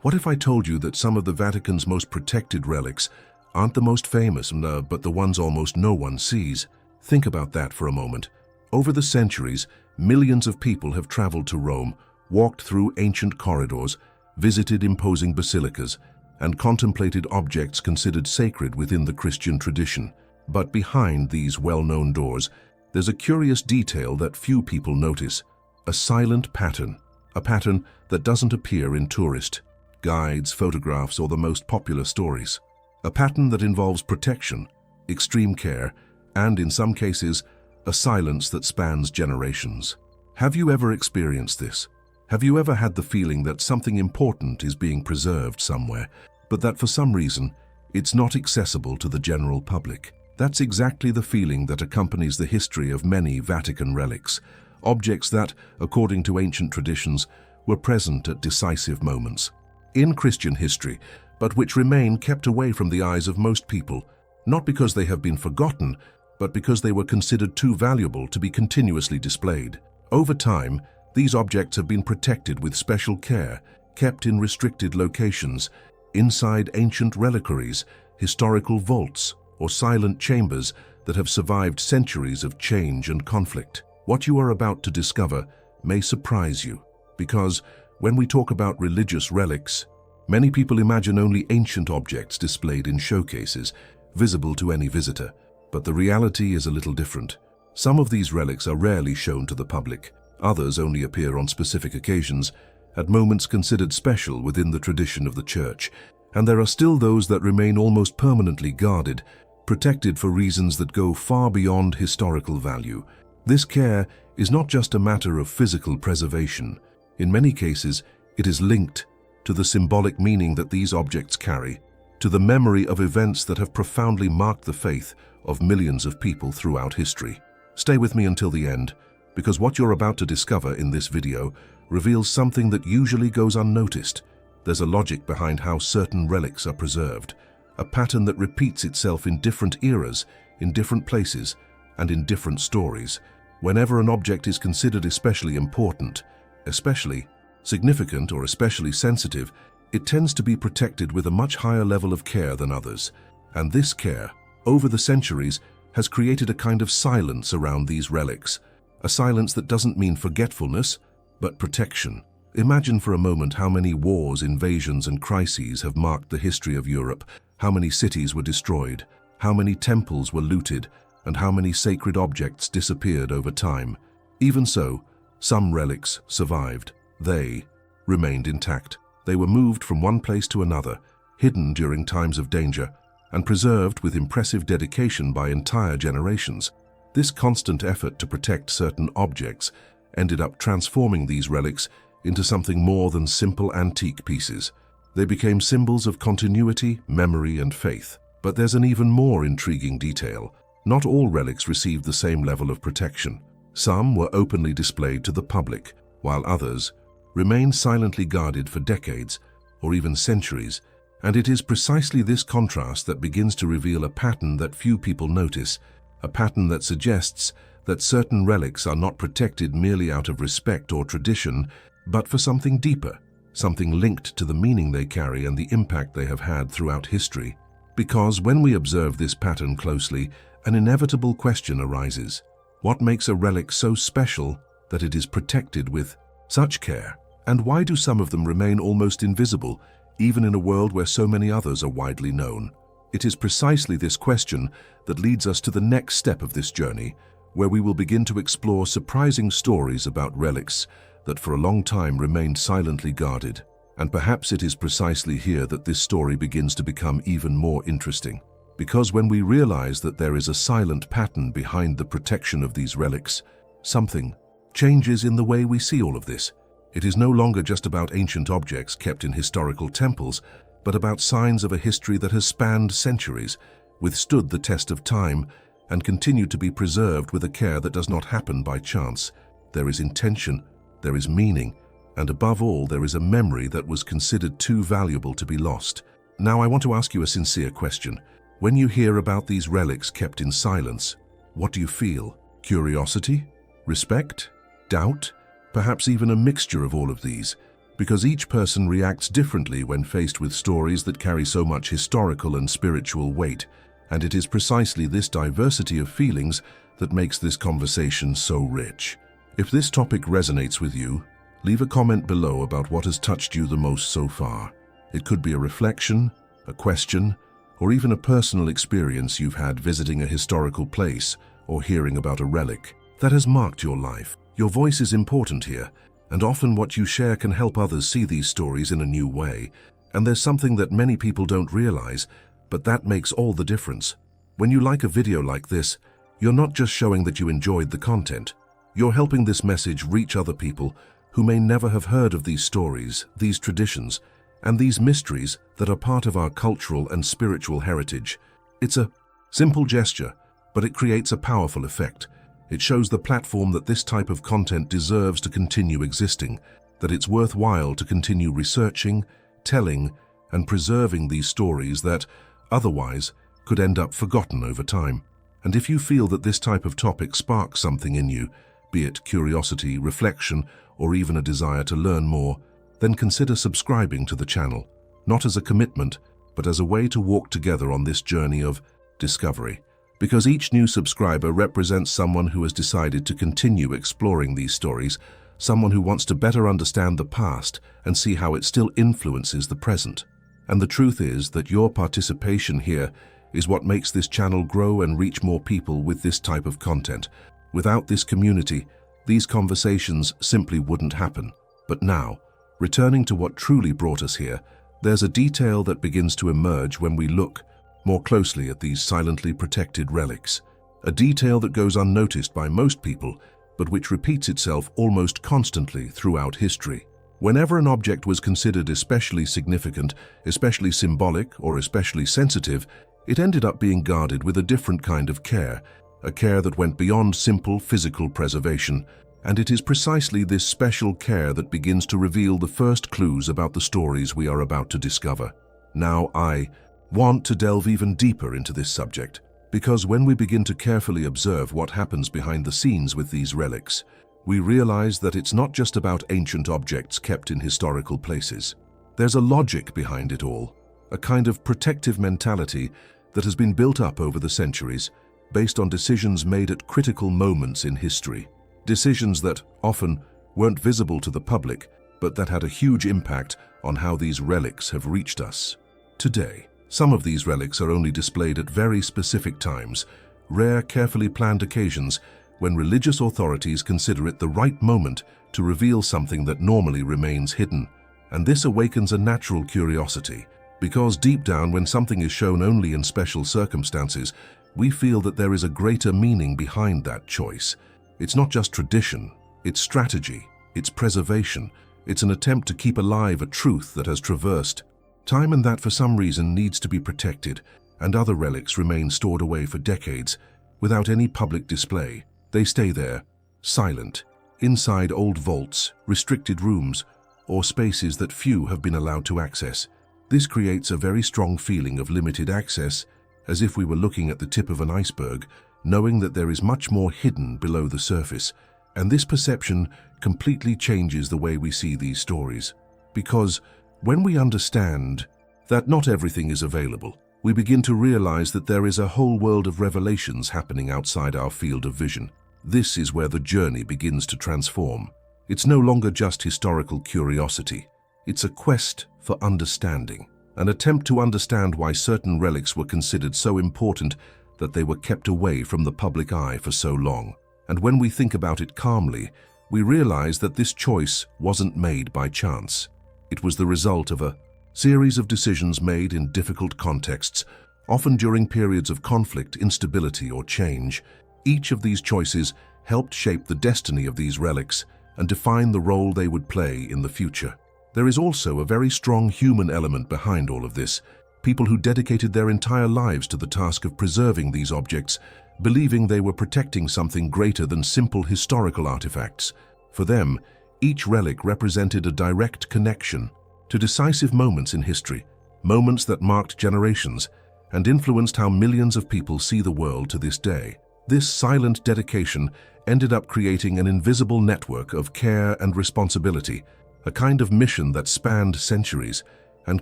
What if I told you that some of the Vatican's most protected relics aren't the most famous, but the ones almost no one sees? Think about that for a moment. Over the centuries, millions of people have traveled to Rome, walked through ancient corridors, visited imposing basilicas, and contemplated objects considered sacred within the Christian tradition. But behind these well-known doors, there's a curious detail that few people notice: a silent pattern, a pattern that doesn't appear in tourist guides, photographs, or the most popular stories. A pattern that involves protection, extreme care, and in some cases, a silence that spans generations. Have you ever experienced this? Have you ever had the feeling that something important is being preserved somewhere, but that for some reason, it's not accessible to the general public? That's exactly the feeling that accompanies the history of many Vatican relics, objects that, according to ancient traditions, were present at decisive moments in Christian history, but which remain kept away from the eyes of most people, not because they have been forgotten, but because they were considered too valuable to be continuously displayed. Over time, these objects have been protected with special care, kept in restricted locations, inside ancient reliquaries, historical vaults, or silent chambers that have survived centuries of change and conflict. What you are about to discover may surprise you, because when we talk about religious relics, many people imagine only ancient objects displayed in showcases, visible to any visitor. But the reality is a little different. Some of these relics are rarely shown to the public. Others only appear on specific occasions, at moments considered special within the tradition of the Church. And there are still those that remain almost permanently guarded, protected for reasons that go far beyond historical value. This care is not just a matter of physical preservation. In many cases, it is linked to the symbolic meaning that these objects carry, to the memory of events that have profoundly marked the faith of millions of people throughout history. Stay with me until the end, because what you're about to discover in this video reveals something that usually goes unnoticed. There's a logic behind how certain relics are preserved, a pattern that repeats itself in different eras, in different places, and in different stories. Whenever an object is considered especially important, especially significant, or especially sensitive, it tends to be protected with a much higher level of care than others. And this care, over the centuries, has created a kind of silence around these relics. A silence that doesn't mean forgetfulness, but protection. Imagine for a moment how many wars, invasions, and crises have marked the history of Europe, how many cities were destroyed, how many temples were looted, and how many sacred objects disappeared over time. Even so, some relics survived. They remained intact. They were moved from one place to another, hidden during times of danger, and preserved with impressive dedication by entire generations. This constant effort to protect certain objects ended up transforming these relics into something more than simple antique pieces. They became symbols of continuity, memory, and faith. But there's an even more intriguing detail. Not all relics received the same level of protection. Some were openly displayed to the public, while others remained silently guarded for decades or even centuries. And it is precisely this contrast that begins to reveal a pattern that few people notice, a pattern that suggests that certain relics are not protected merely out of respect or tradition, but for something deeper, something linked to the meaning they carry and the impact they have had throughout history. Because when we observe this pattern closely, an inevitable question arises. What makes a relic so special that it is protected with such care? And why do some of them remain almost invisible, even in a world where so many others are widely known? It is precisely this question that leads us to the next step of this journey, where we will begin to explore surprising stories about relics that for a long time remained silently guarded. And perhaps it is precisely here that this story begins to become even more interesting. Because when we realize that there is a silent pattern behind the protection of these relics, something changes in the way we see all of this. It is no longer just about ancient objects kept in historical temples, but about signs of a history that has spanned centuries, withstood the test of time, and continued to be preserved with a care that does not happen by chance. There is intention, there is meaning, and above all, there is a memory that was considered too valuable to be lost. Now I want to ask you a sincere question. When you hear about these relics kept in silence, what do you feel? Curiosity? Respect? Doubt? Perhaps even a mixture of all of these? because each person reacts differently when faced with stories that carry so much historical and spiritual weight, and it is precisely this diversity of feelings that makes this conversation so rich. If this topic resonates with you, leave a comment below about what has touched you the most so far. It could be a reflection, a question, or even a personal experience you've had visiting a historical place or hearing about a relic that has marked your life. Your voice is important here, and often what you share can help others see these stories in a new way. And there's something that many people don't realize, but that makes all the difference. When you like a video like this, you're not just showing that you enjoyed the content. You're helping this message reach other people who may never have heard of these stories, these traditions, and these mysteries that are part of our cultural and spiritual heritage. It's a simple gesture, but it creates a powerful effect. It shows the platform that this type of content deserves to continue existing, that it's worthwhile to continue researching, telling, and preserving these stories that, otherwise, could end up forgotten over time. And if you feel that this type of topic sparks something in you, be it curiosity, reflection, or even a desire to learn more, then consider subscribing to the channel, not as a commitment, but as a way to walk together on this journey of discovery. Because each new subscriber represents someone who has decided to continue exploring these stories, someone who wants to better understand the past and see how it still influences the present. And the truth is that your participation here is what makes this channel grow and reach more people with this type of content. Without this community, these conversations simply wouldn't happen. But now, returning to what truly brought us here, there's a detail that begins to emerge when we look more closely at these silently protected relics. A detail that goes unnoticed by most people, but which repeats itself almost constantly throughout history. Whenever an object was considered especially significant, especially symbolic, or especially sensitive, it ended up being guarded with a different kind of care, a care that went beyond simple physical preservation. And it is precisely this special care that begins to reveal the first clues about the stories we are about to discover. Now, I want to delve even deeper into this subject, because when we begin to carefully observe what happens behind the scenes with these relics, we realize that it's not just about ancient objects kept in historical places. There's a logic behind it all, a kind of protective mentality that has been built up over the centuries, based on decisions made at critical moments in history. Decisions that often weren't visible to the public, but that had a huge impact on how these relics have reached us. Today, some of these relics are only displayed at very specific times, rare, carefully planned occasions when religious authorities consider it the right moment to reveal something that normally remains hidden. And this awakens a natural curiosity, because deep down, when something is shown only in special circumstances, we feel that there is a greater meaning behind that choice. It's not just tradition, it's strategy, it's preservation, it's an attempt to keep alive a truth that has traversed time and that for some reason needs to be protected, and other relics remain stored away for decades without any public display. They stay there, silent, inside old vaults, restricted rooms, or spaces that few have been allowed to access. This creates a very strong feeling of limited access, as if we were looking at the tip of an iceberg, knowing that there is much more hidden below the surface. And this perception completely changes the way we see these stories. Because when we understand that not everything is available, we begin to realize that there is a whole world of revelations happening outside our field of vision. This is where the journey begins to transform. It's no longer just historical curiosity. It's a quest for understanding, an attempt to understand why certain relics were considered so important that they were kept away from the public eye for so long. And when we think about it calmly, we realize that this choice wasn't made by chance. It was the result of a series of decisions made in difficult contexts, often during periods of conflict, instability, or change. Each of these choices helped shape the destiny of these relics and define the role they would play in the future. There is also a very strong human element behind all of this. People who dedicated their entire lives to the task of preserving these objects, believing they were protecting something greater than simple historical artifacts. For them, each relic represented a direct connection to decisive moments in history, moments that marked generations and influenced how millions of people see the world to this day. This silent dedication ended up creating an invisible network of care and responsibility, a kind of mission that spanned centuries and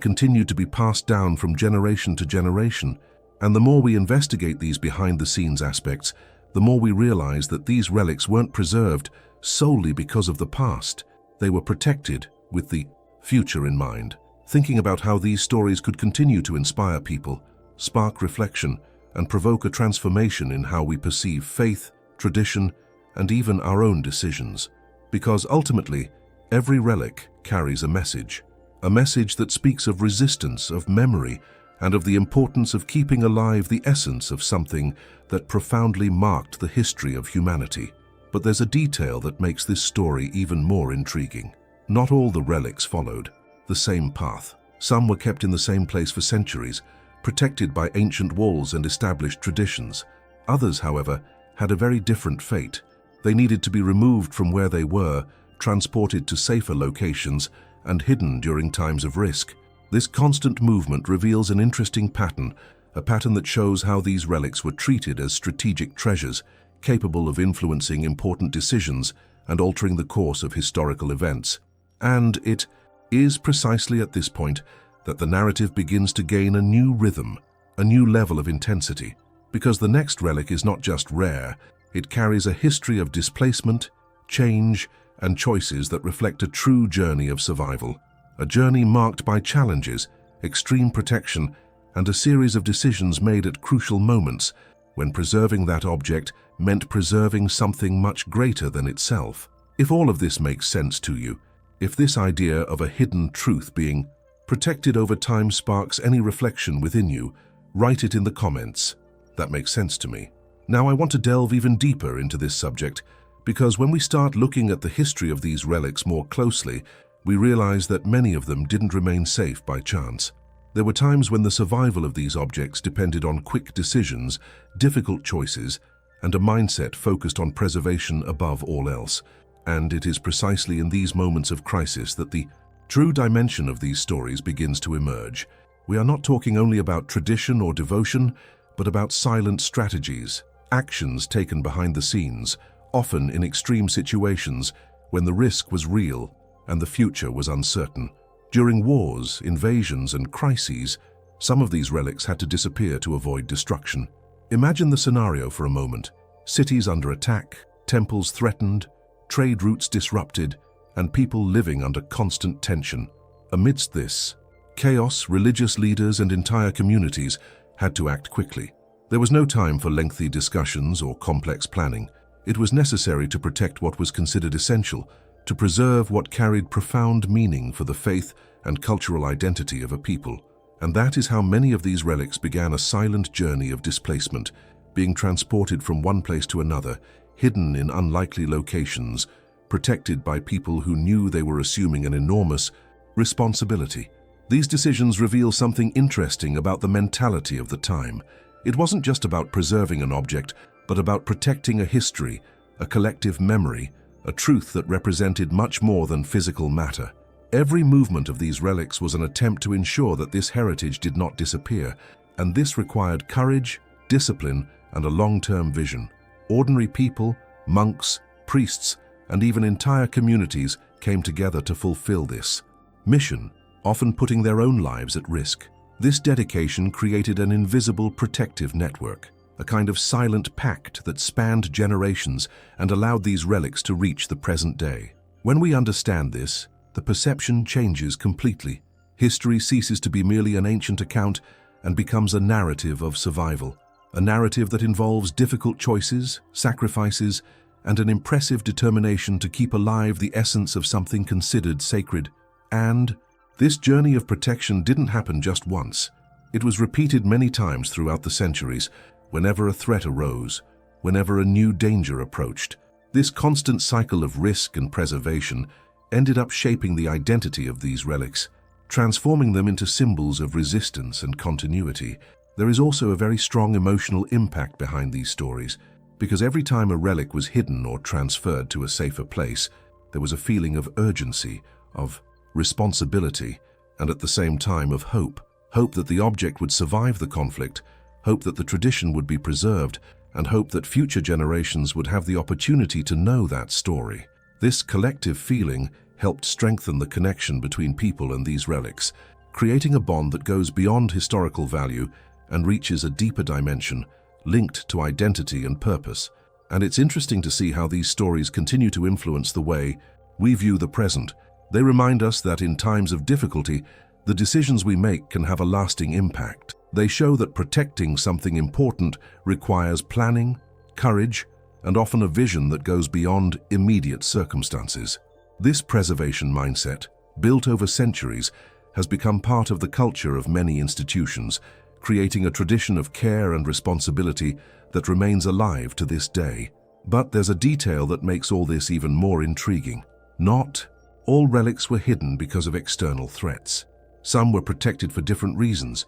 continued to be passed down from generation to generation. And the more we investigate these behind-the-scenes aspects, the more we realize that these relics weren't preserved solely because of the past. They were protected with the future in mind, thinking about how these stories could continue to inspire people, spark reflection, and provoke a transformation in how we perceive faith, tradition, and even our own decisions. Because ultimately, every relic carries a message that speaks of resistance, of memory, and of the importance of keeping alive the essence of something that profoundly marked the history of humanity. But there's a detail that makes this story even more intriguing. Not all the relics followed the same path. Some were kept in the same place for centuries, protected by ancient walls and established traditions. Others, however, had a very different fate. They needed to be removed from where they were, transported to safer locations, and hidden during times of risk. This constant movement reveals an interesting pattern, a pattern that shows how these relics were treated as strategic treasures, capable of influencing important decisions and altering the course of historical events. And it is precisely at this point that the narrative begins to gain a new rhythm, a new level of intensity. Because the next relic is not just rare, it carries a history of displacement, change, and choices that reflect a true journey of survival. A journey marked by challenges, extreme protection, and a series of decisions made at crucial moments when preserving that object meant preserving something much greater than itself. If all of this makes sense to you, if this idea of a hidden truth being protected over time sparks any reflection within you, write it in the comments. That makes sense to me. Now I want to delve even deeper into this subject, because when we start looking at the history of these relics more closely, we realize that many of them didn't remain safe by chance. There were times when the survival of these objects depended on quick decisions, difficult choices, and a mindset focused on preservation above all else. And it is precisely in these moments of crisis that the true dimension of these stories begins to emerge. We are not talking only about tradition or devotion, but about silent strategies, actions taken behind the scenes, often in extreme situations when the risk was real and the future was uncertain. During wars, invasions, and crises, some of these relics had to disappear to avoid destruction. Imagine the scenario for a moment. Cities under attack, temples threatened, trade routes disrupted, and people living under constant tension. Amidst this chaos, religious leaders and entire communities had to act quickly. There was no time for lengthy discussions or complex planning. It was necessary to protect what was considered essential, to preserve what carried profound meaning for the faith and cultural identity of a people. And that is how many of these relics began a silent journey of displacement, being transported from one place to another, hidden in unlikely locations, protected by people who knew they were assuming an enormous responsibility. These decisions reveal something interesting about the mentality of the time. It wasn't just about preserving an object, but about protecting a history, a collective memory, a truth that represented much more than physical matter. Every movement of these relics was an attempt to ensure that this heritage did not disappear, and this required courage, discipline, and a long-term vision. Ordinary people, monks, priests, and even entire communities came together to fulfill this mission, often putting their own lives at risk. This dedication created an invisible protective network, a kind of silent pact that spanned generations and allowed these relics to reach the present day. When we understand this, the perception changes completely. History ceases to be merely an ancient account and becomes a narrative of survival, a narrative that involves difficult choices, sacrifices, and an impressive determination to keep alive the essence of something considered sacred. And this journey of protection didn't happen just once. It was repeated many times throughout the centuries, whenever a threat arose, whenever a new danger approached. This constant cycle of risk and preservation ended up shaping the identity of these relics, transforming them into symbols of resistance and continuity. There is also a very strong emotional impact behind these stories, because every time a relic was hidden or transferred to a safer place, there was a feeling of urgency, of responsibility, and at the same time of hope. Hope that the object would survive the conflict, hope that the tradition would be preserved, and hope that future generations would have the opportunity to know that story. This collective feeling helped strengthen the connection between people and these relics, creating a bond that goes beyond historical value and reaches a deeper dimension, linked to identity and purpose. And it's interesting to see how these stories continue to influence the way we view the present. They remind us that in times of difficulty, the decisions we make can have a lasting impact. They show that protecting something important requires planning, courage, and often a vision that goes beyond immediate circumstances. This preservation mindset, built over centuries, has become part of the culture of many institutions, creating a tradition of care and responsibility that remains alive to this day. But there's a detail that makes all this even more intriguing. Not all relics were hidden because of external threats. Some were protected for different reasons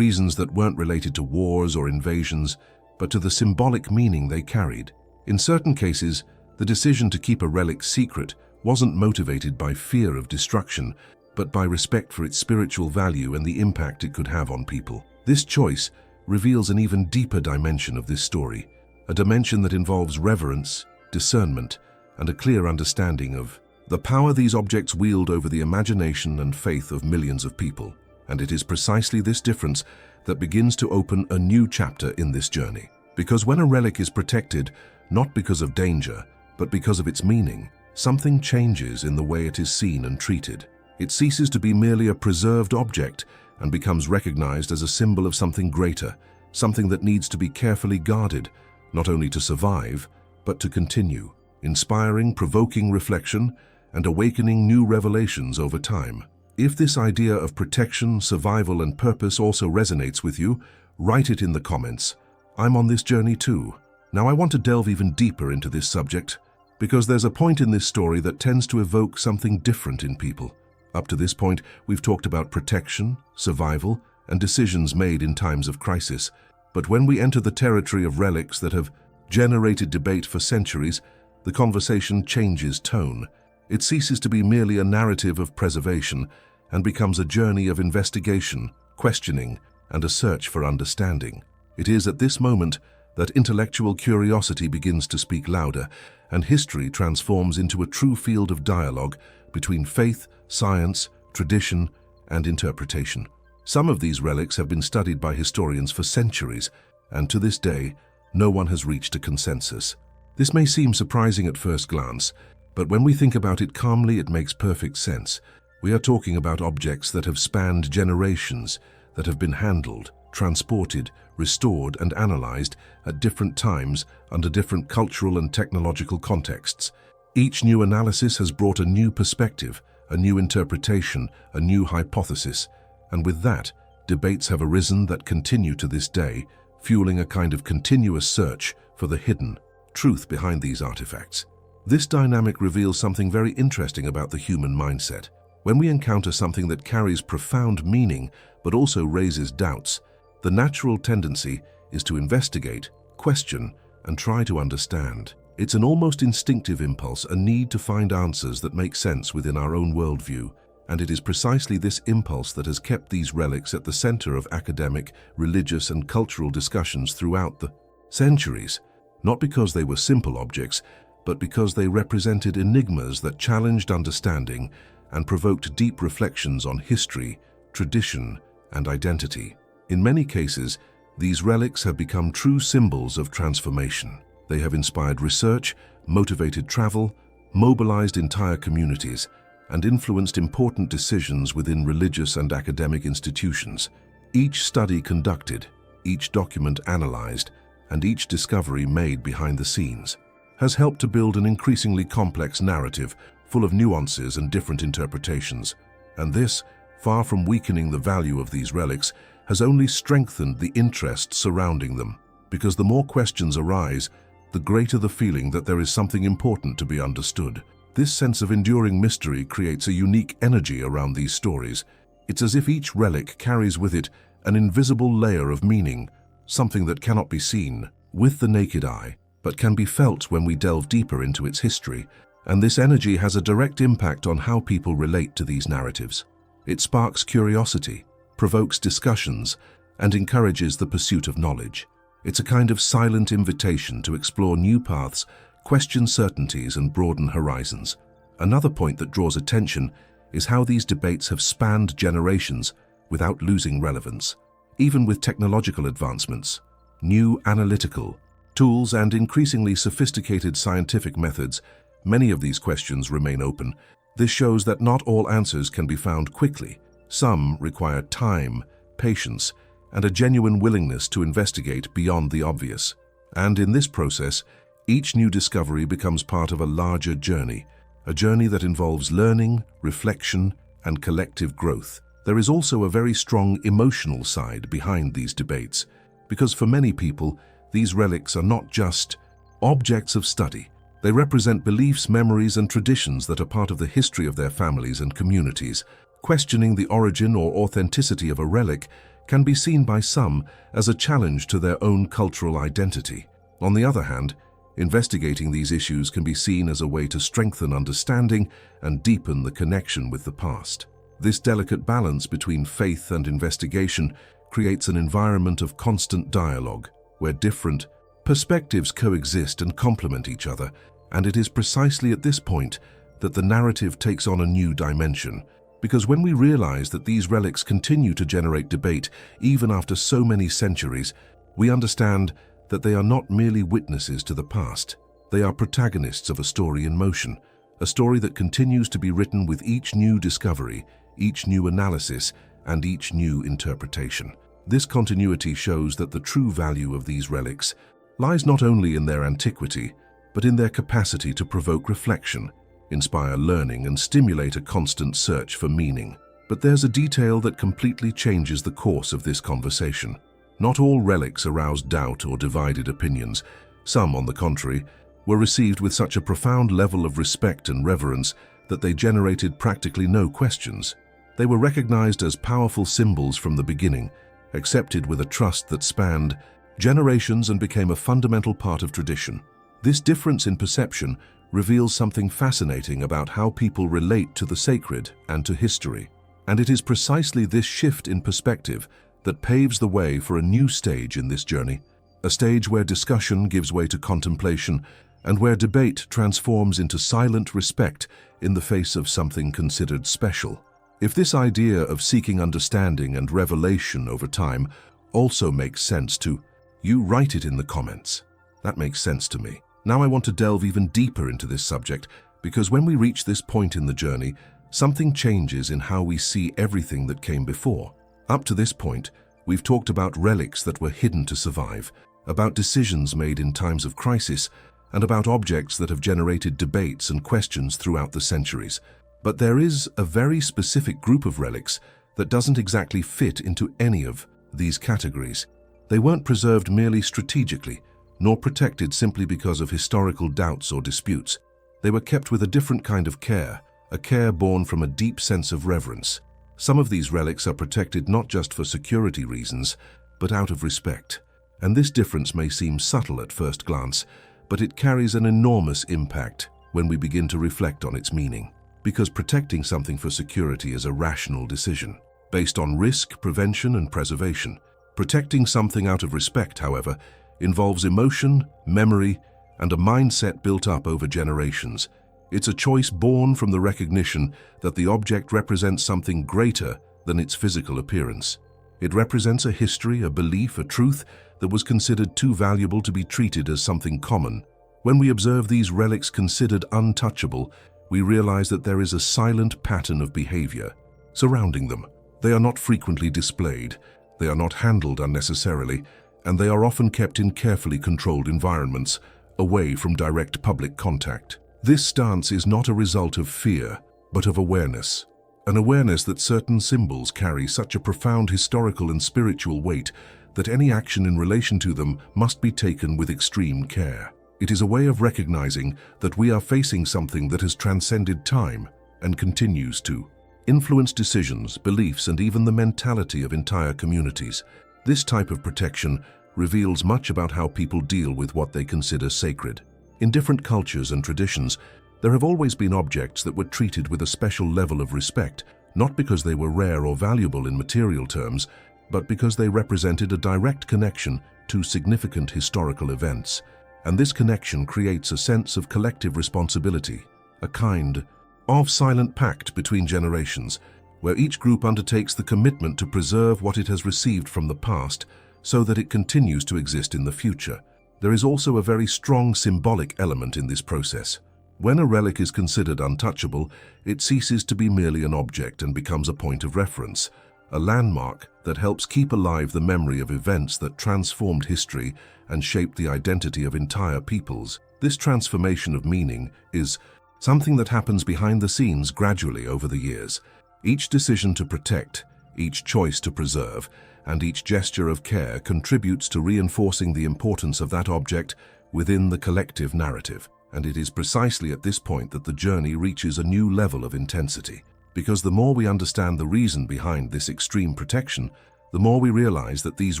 that weren't related to wars or invasions, but to the symbolic meaning they carried. In certain cases, the decision to keep a relic secret wasn't motivated by fear of destruction, but by respect for its spiritual value and the impact it could have on people. This choice reveals an even deeper dimension of this story, a dimension that involves reverence, discernment, and a clear understanding of the power these objects wield over the imagination and faith of millions of people. And it is precisely this difference that begins to open a new chapter in this journey. Because when a relic is protected, not because of danger, but because of its meaning, something changes in the way it is seen and treated. It ceases to be merely a preserved object and becomes recognized as a symbol of something greater, something that needs to be carefully guarded, not only to survive, but to continue, inspiring, provoking reflection, and awakening new revelations over time. If this idea of protection, survival, and purpose also resonates with you, write it in the comments. I'm on this journey too. Now I want to delve even deeper into this subject, because there's a point in this story that tends to evoke something different in people. Up to this point, we've talked about protection, survival, and decisions made in times of crisis. But when we enter the territory of relics that have generated debate for centuries, the conversation changes tone. It ceases to be merely a narrative of preservation and becomes a journey of investigation, questioning, and a search for understanding. It is at this moment that intellectual curiosity begins to speak louder, and history transforms into a true field of dialogue between faith, science, tradition, and interpretation. Some of these relics have been studied by historians for centuries, and to this day, no one has reached a consensus. This may seem surprising at first glance, but when we think about it calmly, it makes perfect sense. We are talking about objects that have spanned generations, that have been handled, transported, restored, and analyzed at different times under different cultural and technological contexts. Each new analysis has brought a new perspective, a new interpretation, a new hypothesis, and with that, debates have arisen that continue to this day, fueling a kind of continuous search for the hidden truth behind these artifacts. This dynamic reveals something very interesting about the human mindset. When we encounter something that carries profound meaning but also raises doubts, the natural tendency is to investigate, question, and try to understand. It's an almost instinctive impulse, a need to find answers that make sense within our own worldview, and it is precisely this impulse that has kept these relics at the center of academic, religious, and cultural discussions throughout the centuries, not because they were simple objects, but because they represented enigmas that challenged understanding and provoked deep reflections on history, tradition, and identity. In many cases, these relics have become true symbols of transformation. They have inspired research, motivated travel, mobilized entire communities, and influenced important decisions within religious and academic institutions. Each study conducted, each document analyzed, and each discovery made behind the scenes has helped to build an increasingly complex narrative full of nuances and different interpretations. And this, far from weakening the value of these relics, has only strengthened the interest surrounding them, because the more questions arise, the greater the feeling that there is something important to be understood. This sense of enduring mystery creates a unique energy around these stories. It's as if each relic carries with it an invisible layer of meaning, something that cannot be seen with the naked eye, but can be felt when we delve deeper into its history. And this energy has a direct impact on how people relate to these narratives. It sparks curiosity, provokes discussions, and encourages the pursuit of knowledge. It's a kind of silent invitation to explore new paths, question certainties, and broaden horizons. Another point that draws attention is how these debates have spanned generations without losing relevance. Even with technological advancements, new analytical tools and increasingly sophisticated scientific methods, many of these questions remain open. This shows that not all answers can be found quickly. Some require time, patience, and a genuine willingness to investigate beyond the obvious. And in this process, each new discovery becomes part of a larger journey, a journey that involves learning, reflection, and collective growth. There is also a very strong emotional side behind these debates, because for many people, these relics are not just objects of study. They represent beliefs, memories, and traditions that are part of the history of their families and communities. Questioning the origin or authenticity of a relic can be seen by some as a challenge to their own cultural identity. On the other hand, investigating these issues can be seen as a way to strengthen understanding and deepen the connection with the past. This delicate balance between faith and investigation creates an environment of constant dialogue, where different perspectives coexist and complement each other, and it is precisely at this point that the narrative takes on a new dimension. Because when we realize that these relics continue to generate debate even after so many centuries, we understand that they are not merely witnesses to the past. They are protagonists of a story in motion, a story that continues to be written with each new discovery, each new analysis, and each new interpretation. This continuity shows that the true value of these relics lies not only in their antiquity, but in their capacity to provoke reflection, inspire learning, and stimulate a constant search for meaning. But there's a detail that completely changes the course of this conversation. Not all relics aroused doubt or divided opinions. Some, on the contrary, were received with such a profound level of respect and reverence that they generated practically no questions. They were recognized as powerful symbols from the beginning, accepted with a trust that spanned generations and became a fundamental part of tradition. This difference in perception reveals something fascinating about how people relate to the sacred and to history. And it is precisely this shift in perspective that paves the way for a new stage in this journey, a stage where discussion gives way to contemplation and where debate transforms into silent respect in the face of something considered special. If this idea of seeking understanding and revelation over time also makes sense to you, write it in the comments. That makes sense to me. Now I want to delve even deeper into this subject, because when we reach this point in the journey, something changes in how we see everything that came before. Up to this point, we've talked about relics that were hidden to survive, about decisions made in times of crisis, and about objects that have generated debates and questions throughout the centuries. But there is a very specific group of relics that doesn't exactly fit into any of these categories. They weren't preserved merely strategically, nor protected simply because of historical doubts or disputes. They were kept with a different kind of care, a care born from a deep sense of reverence. Some of these relics are protected not just for security reasons, but out of respect. And this difference may seem subtle at first glance, but it carries an enormous impact when we begin to reflect on its meaning. Because protecting something for security is a rational decision, based on risk, prevention, and preservation. Protecting something out of respect, however, involves emotion, memory, and a mindset built up over generations. It's a choice born from the recognition that the object represents something greater than its physical appearance. It represents a history, a belief, a truth that was considered too valuable to be treated as something common. When we observe these relics considered untouchable, we realize that there is a silent pattern of behavior surrounding them. They are not frequently displayed, they are not handled unnecessarily, and they are often kept in carefully controlled environments, away from direct public contact. This stance is not a result of fear, but of awareness. An awareness that certain symbols carry such a profound historical and spiritual weight that any action in relation to them must be taken with extreme care. It is a way of recognizing that we are facing something that has transcended time and continues to influence decisions, beliefs, and even the mentality of entire communities. This type of protection reveals much about how people deal with what they consider sacred. In different cultures and traditions, there have always been objects that were treated with a special level of respect, not because they were rare or valuable in material terms, but because they represented a direct connection to significant historical events. And this connection creates a sense of collective responsibility, a kind of silent pact between generations, where each group undertakes the commitment to preserve what it has received from the past so that it continues to exist in the future. There is also a very strong symbolic element in this process. When a relic is considered untouchable, it ceases to be merely an object and becomes a point of reference, a landmark that helps keep alive the memory of events that transformed history and shaped the identity of entire peoples. This transformation of meaning is something that happens behind the scenes gradually over the years. Each decision to protect, each choice to preserve, and each gesture of care contributes to reinforcing the importance of that object within the collective narrative. And it is precisely at this point that the journey reaches a new level of intensity. Because the more we understand the reason behind this extreme protection, the more we realize that these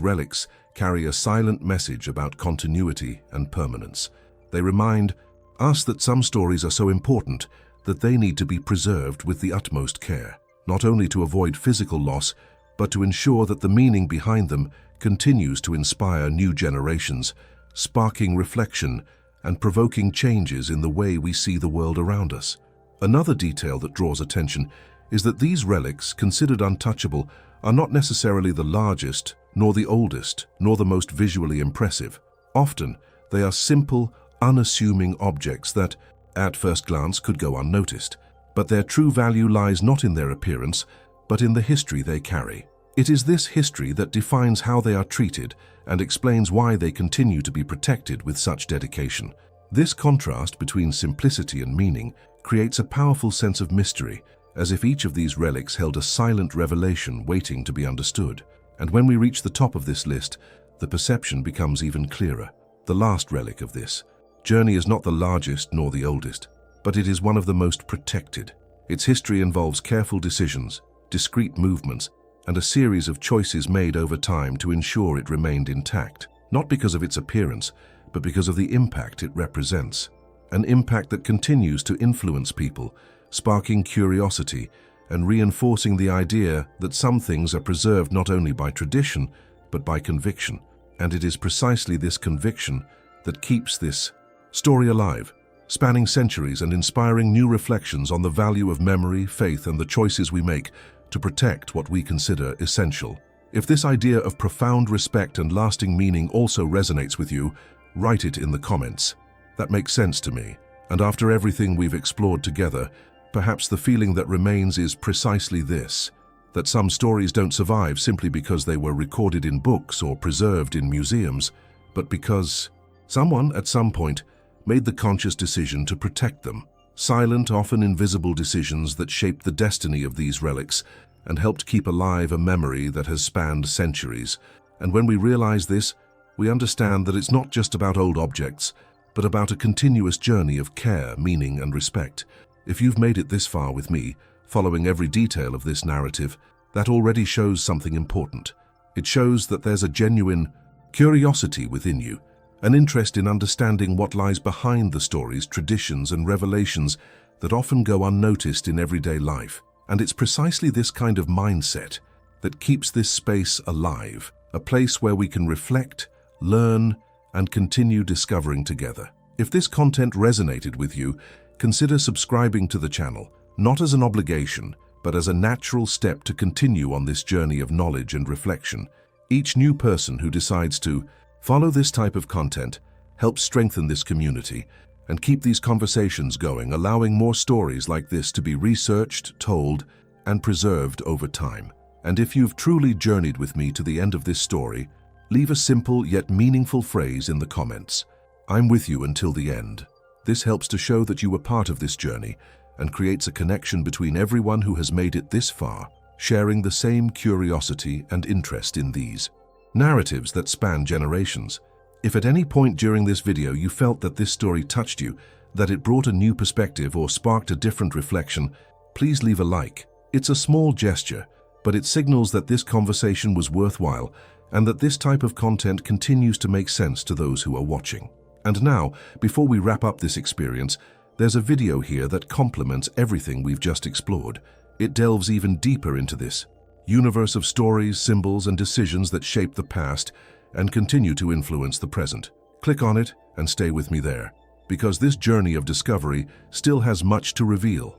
relics carry a silent message about continuity and permanence. They remind us that some stories are so important that they need to be preserved with the utmost care, not only to avoid physical loss, but to ensure that the meaning behind them continues to inspire new generations, sparking reflection and provoking changes in the way we see the world around us. Another detail that draws attention is that these relics, considered untouchable, are not necessarily the largest, nor the oldest, nor the most visually impressive. Often, they are simple, unassuming objects that, at first glance, could go unnoticed. But their true value lies not in their appearance, but in the history they carry. It is this history that defines how they are treated and explains why they continue to be protected with such dedication. This contrast between simplicity and meaning creates a powerful sense of mystery, as if each of these relics held a silent revelation waiting to be understood. And when we reach the top of this list, the perception becomes even clearer. The last relic of this journey is not the largest nor the oldest, but it is one of the most protected. Its history involves careful decisions, discrete movements, and a series of choices made over time to ensure it remained intact, not because of its appearance, but because of the impact it represents. An impact that continues to influence people, sparking curiosity and reinforcing the idea that some things are preserved not only by tradition, but by conviction. And it is precisely this conviction that keeps this story alive, spanning centuries and inspiring new reflections on the value of memory, faith, and the choices we make to protect what we consider essential. If this idea of profound respect and lasting meaning also resonates with you, write it in the comments. That makes sense to me. And after everything we've explored together, perhaps the feeling that remains is precisely this: that some stories don't survive simply because they were recorded in books or preserved in museums, but because someone at some point made the conscious decision to protect them. Silent, often invisible decisions that shaped the destiny of these relics and helped keep alive a memory that has spanned centuries. And when we realize this, we understand that it's not just about old objects, but about a continuous journey of care, meaning, and respect. If you've made it this far with me, following every detail of this narrative, that already shows something important. It shows that there's a genuine curiosity within you, an interest in understanding what lies behind the stories, traditions, and revelations that often go unnoticed in everyday life. And it's precisely this kind of mindset that keeps this space alive, a place where we can reflect, learn, and continue discovering together. If this content resonated with you, consider subscribing to the channel, not as an obligation, but as a natural step to continue on this journey of knowledge and reflection. Each new person who decides to follow this type of content helps strengthen this community and keep these conversations going, allowing more stories like this to be researched, told, and preserved over time. And if you've truly journeyed with me to the end of this story, leave a simple yet meaningful phrase in the comments. I'm with you until the end. This helps to show that you were part of this journey and creates a connection between everyone who has made it this far, sharing the same curiosity and interest in these narratives that span generations. If at any point during this video you felt that this story touched you, that it brought a new perspective or sparked a different reflection, please leave a like. It's a small gesture, but it signals that this conversation was worthwhile and that this type of content continues to make sense to those who are watching. And now, before we wrap up this experience, there's a video here that complements everything we've just explored. It delves even deeper into this universe of stories, symbols, and decisions that shape the past and continue to influence the present. Click on it and stay with me there, because this journey of discovery still has much to reveal.